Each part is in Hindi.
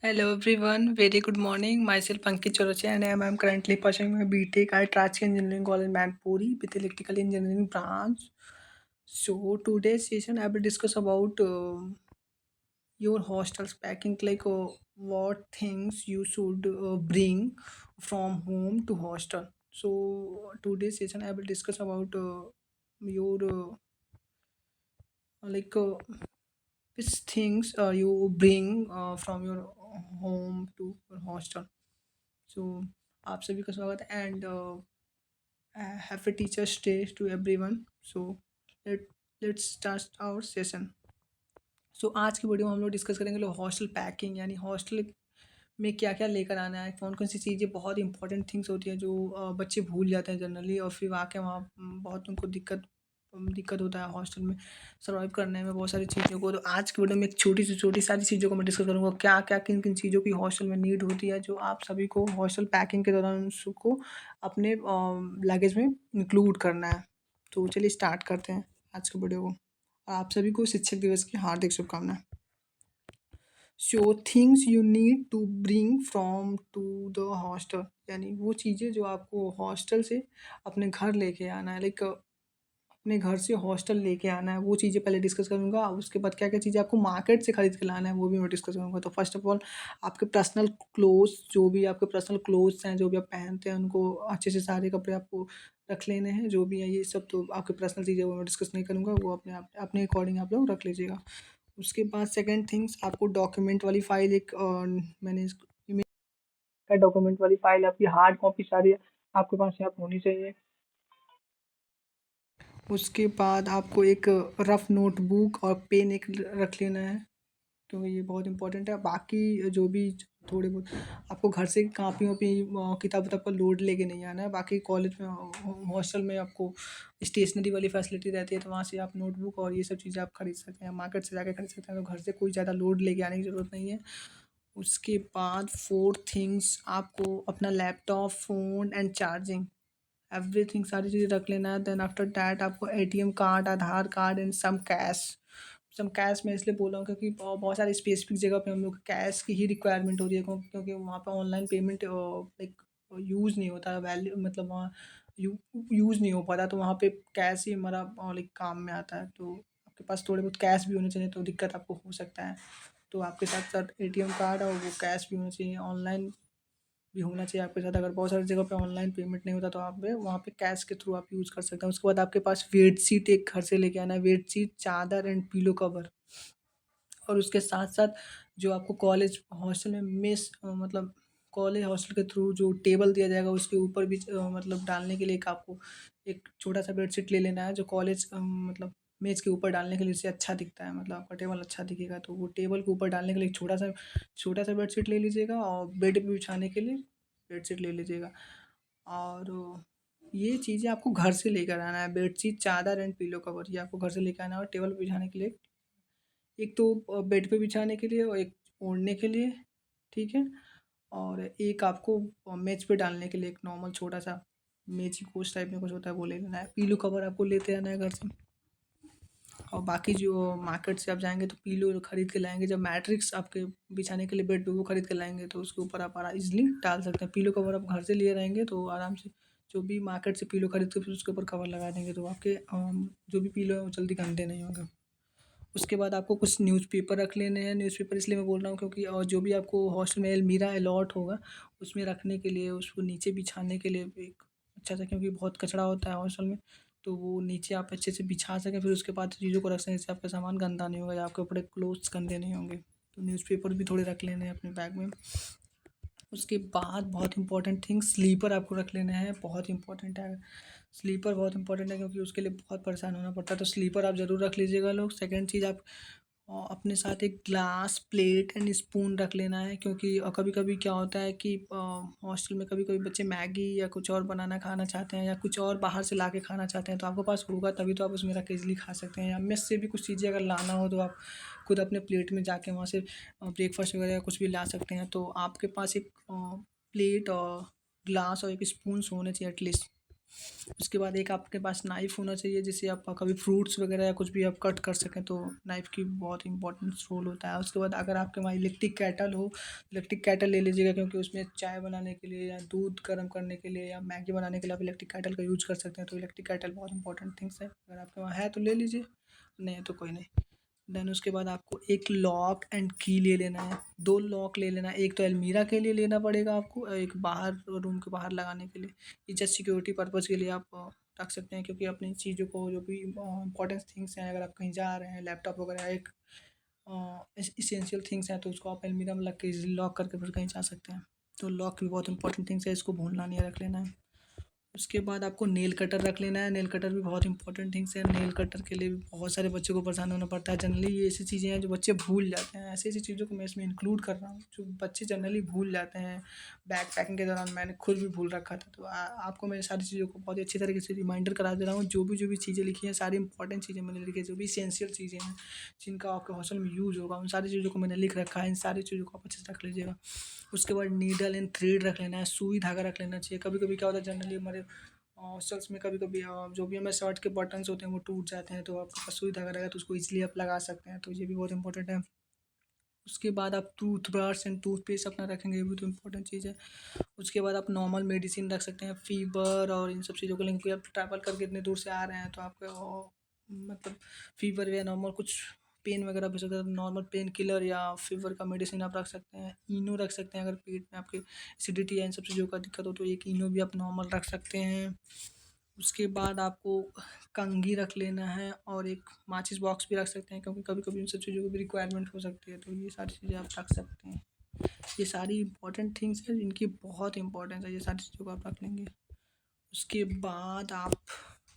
Hello everyone, very good morning. Myself Ankit Choroche and I'm currently pursuing my BTech at Rajki Engineering College Manpuri with electrical engineering branch. So today's session I will discuss about your hostel's packing, like what things you should bring from home to hostel. So today's session I will discuss about your like which things you bring from your home to your hostel. So आप सभी का स्वागत है and happy teachers day to everyone. So let let's start our session. So आज की वीडियो में हम लोग डिस्कस करेंगे लोग हॉस्टल पैकिंग, यानी हॉस्टल में क्या क्या लेकर आना है, कौन कौन सी चीज़ें बहुत इंपॉर्टेंट थिंग्स होती हैं जो बच्चे भूल जाते हैं जनरली, और फिर आके वहाँ बहुत उनको दिक्कत होता है हॉस्टल में सर्वाइव करने में बहुत सारी चीज़ों को। तो आज की वीडियो में एक छोटी से छोटी सारी चीज़ों को मैं डिस्कस करूँगा, क्या क्या किन किन चीज़ों की हॉस्टल में नीड होती है जो आप सभी को हॉस्टल पैकिंग के दौरान उसको अपने लगेज में इंक्लूड करना है। तो चलिए स्टार्ट करते हैं आज की वीडियो को। आप सभी को शिक्षक दिवस की हार्दिक शुभकामनाएं। So things you need to bring from to the hostel, यानी वो चीज़ें जो आपको हॉस्टल से अपने घर लेके आना है, लाइक अपने घर से हॉस्टल लेके आना है, वो चीज़ें पहले डिस्कस करूँगा। उसके बाद क्या क्या चीज़ें आपको मार्केट से खरीद के लाना है वो भी मैं डिस्कस करूँगा। तो फर्स्ट ऑफ ऑल आपके पर्सनल क्लोथ्स, जो भी आपके पर्सनल क्लोथ्स हैं, जो भी आप पहनते हैं, उनको अच्छे से सारे कपड़े आपको रख लेने हैं। जो भी है ये सब तो आपके पर्सनल चीज़ें वो मैं डिस्कस नहीं करूँगा, वो अपने अकॉर्डिंग आप लोग रख लीजिएगा। उसके बाद सेकंड थिंग्स, आपको डॉक्यूमेंट वाली फ़ाइल एक मैंने इसको ईमेल का डॉक्यूमेंट वाली फ़ाइल आपकी हार्ड कॉपी सारी आपके पास यहाँ पे होनी चाहिए। उसके बाद आपको एक रफ़ नोटबुक और पेन एक रख लेना है, क्योंकि ये बहुत इम्पोर्टेंट है। बाकी जो भी थोड़े बहुत आपको घर से कापी वापी किताब उताब का लोड लेके नहीं आना है। बाकी कॉलेज में हॉस्टल में आपको स्टेशनरी वाली फैसिलिटी रहती है, तो वहाँ से आप नोटबुक और ये सब चीज़ें आप खरीद सकते हैं, मार्केट से जाके खरीद सकते हैं। तो घर से कोई ज़्यादा लोड लेके आने की ज़रूरत नहीं है। उसके बाद फोर्थ थिंग्स, आपको अपना laptop, phone and charging, everything सारी चीज़ें रख लेना है। देन आफ्टर दैट आपको ATM card, Aadhaar card and some cash मैं इसलिए बोल रहा हूँ क्योंकि बहुत सारी स्पेसिफिक जगह पे हम लोग कैश की ही रिक्वायरमेंट होती है, क्योंकि वहाँ पे ऑनलाइन पेमेंट लाइक यूज़ नहीं होता, वैल्यू मतलब वहाँ यूज़ नहीं हो पाता, तो वहाँ पे कैश ही हमारा लाइक काम में आता है। तो आपके पास थोड़े बहुत कैश भी होने चाहिए, तो दिक्कत आपको हो सकता है। तो आपके साथ साथ एटीएम कार्ड और वो कैश भी होना चाहिए, ऑनलाइन भी होना चाहिए आपके साथ। अगर बहुत सारी जगह पे ऑनलाइन पेमेंट नहीं होता तो आप वहाँ पे कैश के थ्रू आप यूज़ कर सकते हैं। उसके बाद आपके पास बेडशीट एक घर से लेके आना है, बेडशीट, चादर एंड पिलो कवर। और उसके साथ-साथ जो आपको कॉलेज हॉस्टल में मतलब कॉलेज हॉस्टल के थ्रू जो टेबल दिया जाएगा उसके ऊपर भी मतलब डालने के लिए एक आपको एक छोटा-सा बेडशीट ले लेना है, जो कॉलेज मतलब मेज़ के ऊपर डालने के लिए इससे अच्छा दिखता है, मतलब आपका टेबल अच्छा दिखेगा। तो वो टेबल के ऊपर डालने के लिए एक छोटा-सा बेडशीट ले लीजिएगा, और बेड पे बिछाने के लिए बेडशीट ले लीजिएगा। और ये चीज़ें आपको घर से लेकर आना है, बेडशीट, चादर एंड पिलो कवर, ये आपको घर से लेके आना है। और टेबल पे बिछाने के लिए एक तो बेड पे बिछाने के लिए और एक ओढ़ने के लिए, ठीक है? और एक आपको मेज़ पे डालने के लिए एक नॉर्मल छोटा-सा मेज़ी कोस टाइप में कुछ होता है वो ले लेना है। पिलो कवर आपको लेते आना है घर से। और बाकी जो मार्केट से आप जाएँगे तो पिलो खरीद के लाएँगे, जब मैट्रिक्स आपके बिछाने के लिए बेड पे वो खरीद के लाएँगे तो उसके ऊपर आप ईज़िली डाल सकते हैं। पिलो कवर आप घर से लिए रहेंगे तो आराम से जो भी मार्केट से पिलो खरीद के फिर उसके ऊपर कवर लगा देंगे, तो आपके जो भी पिलो है वो जल्दी गंदे नहीं होंगे। उसके बाद आपको कुछ न्यूज़पेपर रख लेने हैं। न्यूज़पेपर इसलिए मैं बोल रहा हूँ क्योंकि जो भी आपको हॉस्टल में अलमीरा अलॉट होगा, उसमें रखने के लिए, उसको नीचे बिछाने के लिए एक अच्छा-सा, क्योंकि बहुत कचरा होता है हॉस्टल में, तो वो नीचे आप अच्छे से बिछा सकें, फिर उसके बाद चीज़ों को रख सकें, जिससे आपका सामान गंदा नहीं होगा या आपके कपड़े क्लोथ्स गंदे नहीं होंगे। तो न्यूज़पेपर भी थोड़े रख लेने हैं अपने बैग में। उसके बाद बहुत इंपॉर्टेंट थिंग, स्लीपर आपको रख लेना है, बहुत इंपॉर्टेंट है। स्लीपर बहुत इंपॉर्टेंट है क्योंकि उसके लिए बहुत परेशान होना पड़ता है, तो स्लीपर आप ज़रूर रख लीजिएगा लोग। सेकंड चीज़, आप अपने साथ एक ग्लास, प्लेट एंड स्पून रख लेना है, क्योंकि कभी-कभी क्या होता है कि हॉस्टल में कभी-कभी बच्चे मैगी या कुछ और बनाना खाना चाहते हैं, या कुछ और बाहर से ला के खाना चाहते हैं, तो आपके पास होगा तभी तो आप उसमें रख के ईज़िली खा सकते हैं। या मेस से भी कुछ चीज़ें अगर लाना हो तो आप खुद अपने प्लेट में जाके वहाँ से ब्रेकफ़ास्ट वगैरह कुछ भी ला सकते हैं। तो आपके पास एक प्लेट और ग्लास और एक स्पून्स होने चाहिए एटलीस्ट। उसके बाद एक आपके पास नाइफ़ होना चाहिए, जिससे आप कभी फ्रूट्स वगैरह या कुछ भी आप कट कर सकें, तो नाइफ़ की बहुत इम्पोर्टेंट रोल होता है। उसके बाद अगर आपके वहाँ इलेक्ट्रिक केटल हो, इलेक्ट्रिक केटल ले लीजिएगा, क्योंकि उसमें चाय बनाने के लिए या दूध गर्म करने के लिए या मैगी बनाने के लिए आप इलेक्ट्रिक केटल का यूज़ कर सकते हैं। तो इलेक्ट्रिक केटल बहुत इंपॉर्टेंट थिंग्स है, अगर आपके वहाँ है तो ले लीजिए, नहीं है तो कोई नहीं। देन उसके बाद आपको एक लॉक एंड की ले लेना है, 2 लॉक ले लेना है, एक तो अलमीरा के लिए लेना पड़ेगा आपको और एक बाहर रूम के बाहर लगाने के लिए। ये जस्ट सिक्योरिटी पर्पज़ के लिए आप रख सकते हैं, क्योंकि अपनी चीज़ों को जो भी इम्पोर्टेंट थिंग्स हैं, अगर आप कहीं जा रहे हैं, लैपटॉप वगैरह एक एसेंशियल थिंग्स हैं, तो उसको आप अलमीरा में रख के इज़िली लॉक करके फिर कहीं जा सकते हैं। तो लॉक भी बहुत इंपॉर्टेंट थिंग्स है, इसको भूलना नहीं है, रख लेना है। उसके बाद आपको नेल कटर रख लेना है, नेल कटर भी बहुत इंपॉर्टेंट थिंग्स है। नेल कटर के लिए भी बहुत सारे बच्चों को परेशान होना पड़ता है। जनरली ये ऐसी चीज़ें हैं जो बच्चे भूल जाते हैं, ऐसी-ऐसी चीज़ों को मैं इसमें इंक्लूड कर रहा हूँ, जो बच्चे जनरली भूल जाते हैं। बैग पैकिंग के दौरान मैंने खुद भी भूल रखा था, तो आपको मैं सारी चीज़ों को बहुत ही अच्छी तरीके से रिमाइंडर करा दे रहा हूँ। जो भी चीज़ें लिखी हैं, सारी इंपॉर्टेंट चीज़ें मैंने लिखी है, जो भी एसेंशियल चीज़ें हैं, जिनका आपके हॉस्टल में यूज़ होगा, उन सारी चीज़ों को मैंने लिख रखा है। इन सारी चीज़ों को आप अच्छे से रख लीजिएगा। उसके बाद नीडल एंड थ्रेड रख लेना है, सुई धागा रख लेना चाहिए। कभी-कभी क्या होता है, जनरली हमारे हॉस्टल्स में कभी-कभी जो भी हमें शर्ट के बटन्स होते हैं वो टूट जाते हैं, तो आपके पास सुई धागा रहेगा तो उसको ईज़िली आप लगा सकते हैं, तो ये भी बहुत इंपॉर्टेंट है। उसके बाद आप टूथब्रश एंड टूथपेस्ट अपना रखेंगे, ये भी तो इम्पोर्टेंट चीज़ है। उसके बाद आप नॉर्मल मेडिसिन रख सकते हैं, फ़ीवर और इन सब चीज़ों के लिए, क्योंकि आप ट्रैवल करके इतने दूर से आ रहे हैं, तो आपको मतलब फ़ीवर या नॉर्मल कुछ पेन वगैरह भी हो सकता है, तो नॉर्मल पेन किलर या फ़ीवर का मेडिसिन आप रख सकते हैं। इनो रख सकते हैं, अगर पेट में आपके एसिडिटी या इन सब चीज़ों का दिक्कत हो, तो एक इनो भी आप नॉर्मल रख सकते हैं। उसके बाद आपको कंघी रख लेना है और एक माचिस बॉक्स भी रख सकते हैं, क्योंकि कभी-कभी इन सब चीज़ों की भी रिक्वायरमेंट हो सकती है, तो ये सारी चीज़ें आप रख सकते हैं। ये सारी इम्पोर्टेंट थिंग्स हैं, इनकी बहुत इम्पोर्टेंस है, ये सारी चीज़ों को आप रख लेंगे। उसके बाद आप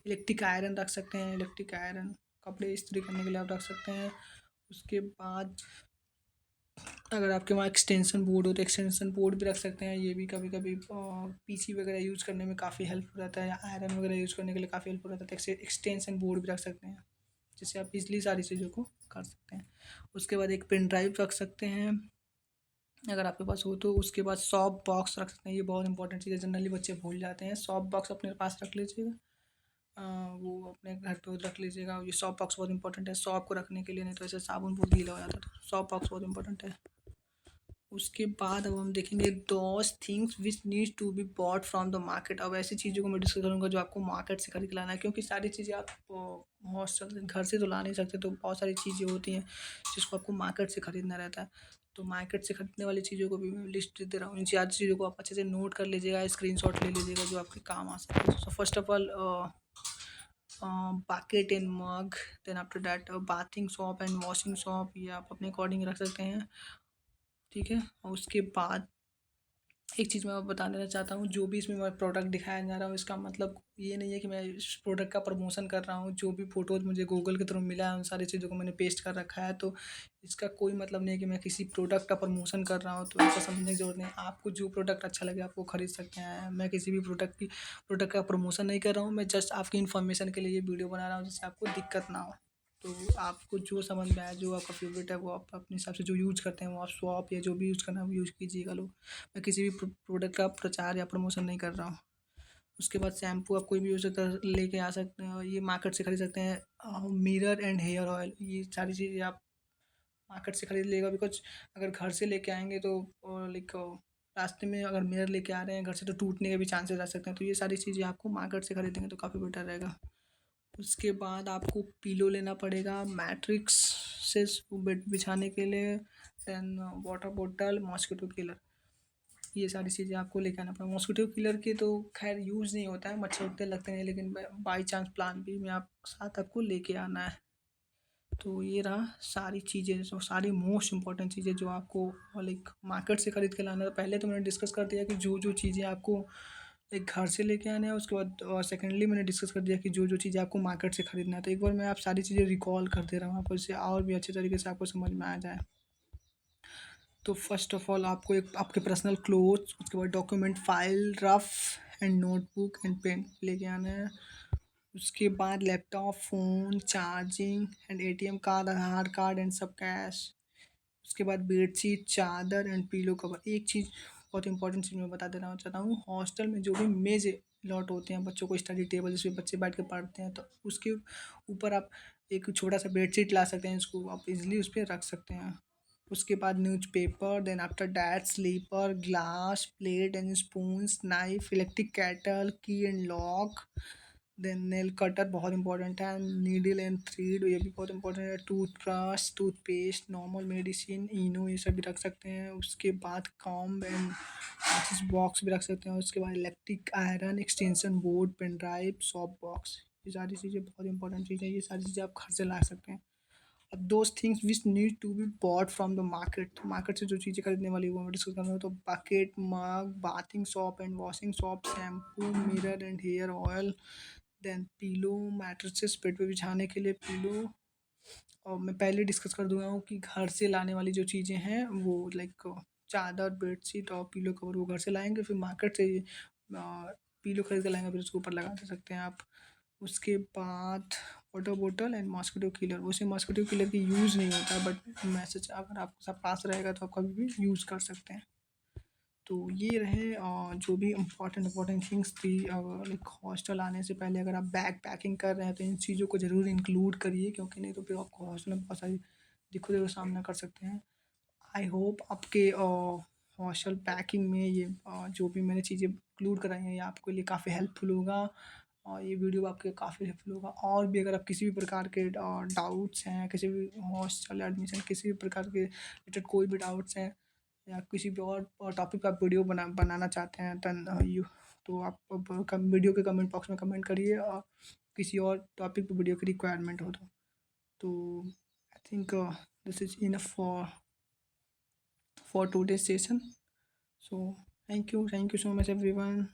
इलेक्ट्रिक आयरन रख सकते हैं, इलेक्ट्रिक आयरन कपड़े इस्त्री करने के लिए आप रख सकते हैं। उसके बाद अगर आपके वहाँ एक्सटेंशन बोर्ड हो तो एक्सटेंशन बोर्ड भी रख सकते हैं, ये भी कभी-कभी पीसी वगैरह यूज़ करने में काफ़ी हेल्प हो जाता है, या आयरन वगैरह यूज़ करने के लिए काफ़ी हेल्प हो जाता है, तो एक्सटेंशन बोर्ड भी रख सकते हैं, जिससे आप इज़िली सारी चीज़ों को कर सकते हैं। उसके बाद एक पेन ड्राइव रख सकते हैं, अगर आपके पास हो तो। उसके बाद सॉफ्ट बॉक्स रख सकते हैं, ये बहुत इंपॉर्टेंट चीज़ है, जनरली बच्चे भूल जाते हैं। सॉफ्ट बॉक्स अपने पास रख लीजिएगा, वो अपने घर पे रख लीजिएगा। ये सॉफ्ट बॉक्स बहुत इंपॉर्टेंट है सॉप को रखने के लिए, नहीं तो ऐसे साबुन बहुत गीला हो जाता है, तो सॉफ्ट बॉक्स बहुत इंपॉर्टेंट है। उसके बाद अब हम देखेंगे those things which needs to be bought from the market. अब ऐसी चीज़ों को मैं डिस्कस करूँगा जो आपको मार्केट से खरीद के लाना है, क्योंकि सारी चीज़ें आप हॉस्टल घर से तो ला नहीं सकते, तो बहुत सारी चीज़ें होती हैं जिसको आपको मार्केट से खरीदना रहता है। तो मार्केट से खरीदने वाली चीज़ों को भी मैं लिस्ट दे रहा हूँ, इन चार चीज़ों को आप अच्छे से नोट कर लीजिएगा, स्क्रीनशॉट ले लीजिएगा, जो आपके काम आ सकते हैं। So first of all bucket and mug, then after that bathing soap and washing soap, ये आप अपने अकॉर्डिंग रख सकते हैं, ठीक है। और उसके बाद एक चीज़ मैं और बता देना चाहता हूँ, जो भी इसमें मैं प्रोडक्ट दिखाया जा रहा हूँ, इसका मतलब ये नहीं है कि मैं इस प्रोडक्ट का प्रमोशन कर रहा हूँ। जो भी फ़ोटोज़ मुझे गूगल के थ्रू मिला है, उन सारी चीज़ों को मैंने पेस्ट कर रखा है, तो इसका कोई मतलब नहीं है कि मैं किसी प्रोडक्ट का प्रमोशन कर रहा हूँ, तो ऐसा समझने की ज़रूरत नहीं है। आपको जो प्रोडक्ट अच्छा लगे, आप वो खरीद सकते हैं। मैं किसी भी प्रोडक्ट का प्रमोशन नहीं कर रहा हूँ, मैं जस्ट आपकी इन्फॉर्मेशन के लिए ये वीडियो बना रहा हूँ, जिससे आपको दिक्कत ना हो। तो आपको जो समझ में आए, जो आपका फ़ेवरेट है, वो आप अपने हिसाब से जो यूज़ करते हैं, वो आप स्वॉप या जो भी यूज़ करना है, वो यूज़ कीजिएगा लोग। मैं किसी भी प्रोडक्ट का प्रचार या प्रमोशन नहीं कर रहा हूँ। उसके बाद शैम्पू आप कोई भी यूज़ कर लेके आ सकते हैं, ये मार्केट से खरीद सकते हैं। मिरर एंड हेयर ऑयल, ये सारी चीज़ें आप मार्केट से खरीद लीजिएगा, बिकॉज़ अगर घर से लेके आएँगे तो लाइक रास्ते में अगर मिरर लेके आ रहे हैं घर से, तो टूटने के भी चांसेस रह सकते हैं, तो ये सारी चीज़ें आपको मार्केट से खरीदेंगे तो काफ़ी बेटर रहेगा। उसके बाद आपको पिलो लेना पड़ेगा, मैट्रिक्स से बेड बिछाने के लिए, then water bottle, mosquito killer, ये सारी चीज़ें आपको लेके आना पड़ेगा। मॉस्किटो किलर के तो खैर यूज़ नहीं होता है, मच्छर उतने लगते नहीं, लेकिन बाई चांस प्लान बी में आप साथ आपको लेके आना है। तो ये रहा सारी चीज़ें, जो सारी मोस्ट इम्पॉर्टेंट चीज़ें जो आपको लाइक मार्केट से खरीद के लाना है। पहले तो मैंने डिस्कस कर दिया कि जो चीज़ें आपको एक घर से लेके आने हैं, उसके बाद सेकेंडली मैंने डिस्कस कर दिया कि जो चीज़ें आपको मार्केट से खरीदना है। तो एक बार मैं आप सारी चीज़ें रिकॉल कर दे रहा हूँ आपको, इससे और भी अच्छे तरीके से आपको समझ में आ जाए। तो फर्स्ट ऑफ ऑल आपको एक आपके पर्सनल क्लोथ्स, उसके बाद document file, rough and notebook and pen लेके आना है। उसके बाद laptop, phone, charging and ATM card, Aadhaar card and some cash. उसके बाद बेडशीट, चादर एंड पिलो कवर। एक चीज़ बहुत इंपॉर्टेंट चीज़ मैं बता देना चाहता हूँ, हॉस्टल में जो भी मेज़ लॉट होते हैं, बच्चों को स्टडी टेबल जिसपे बच्चे बैठ के पढ़ते हैं, तो उसके ऊपर आप एक छोटा-सा बेडशीट ला सकते हैं, इसको आप इज़िली उस पे रख सकते हैं। उसके बाद newspaper, then after that slipper, glass, plate and spoons, knife, electric kettle, key and lock, then nail cutter बहुत इंपॉर्टेंट है, नीडल एंड थ्रेड ये भी बहुत इंपॉर्टेंट है, toothbrush, toothpaste, normal medicine, Eno ये सब भी रख सकते हैं। उसके बाद कॉम्ब एंड माचिस बॉक्स भी रख सकते हैं। उसके बाद electric iron, extension board, pen drive, soft box, ये सारी चीज़ें बहुत इंपॉर्टेंट चीज़ें हैं। ये सारी चीज़ें आप घर से ला सकते हैं। अब those things which need to be bought from the market, market से जो चीज़ें खरीदने वाली वो मैं डिस्कस कर रहा हूँ। तो bucket, mug, bathing soap and washing soap, shampoo, mirror and hair oil, then pillow, mattresses पेट पे बिछाने के लिए पिलो। और मैं पहले डिस्कस कर दूंगा हूँ कि घर से लाने वाली जो चीज़ें हैं वो लाइक चादर, बेडशीट और पिलो कवर वो घर से लाएंगे, फिर मार्केट से पिलो खरीद के लाएंगे, फिर उसके ऊपर लगा दे सकते हैं आप। उसके बाद वाटर बोतल एंड मॉस्किटो किलर, वैसे मॉस्किटो किलर की यूज़ नहीं होता है, बट मैसेज अगर आपके साथ पास रहेगा तो आप कभी भी यूज़ कर सकते हैं। तो ये रहे जो भी इम्पोर्टेंट थिंग्स थी लाइक हॉस्टल आने से पहले अगर आप बैग पैकिंग कर रहे हैं तो इन चीज़ों को ज़रूर इंक्लूड करिए, क्योंकि नहीं तो फिर आपको हॉस्टल में बहुत सारी दिक्कतों का सामना कर सकते हैं। आई होप आपके हॉस्टल पैकिंग में ये जो भी मैंने चीज़ें इंक्लूड कराई हैं ये आपके लिए काफ़ी हेल्पफुल होगा, और ये वीडियो आपके काफ़ी हेल्पफुल होगा। और भी अगर आप किसी भी प्रकार के डाउट्स हैं, किसी भी हॉस्टल एडमिशन किसी भी प्रकार के रिलेटेड कोई भी डाउट्स हैं, या किसी भी और टॉपिक का वीडियो बनाना चाहते हैं, यू तो आप वीडियो के कमेंट बॉक्स में कमेंट करिए, और किसी और टॉपिक पे वीडियो की रिक्वायरमेंट हो तो I think this is enough for today session. So thank you so much everyone.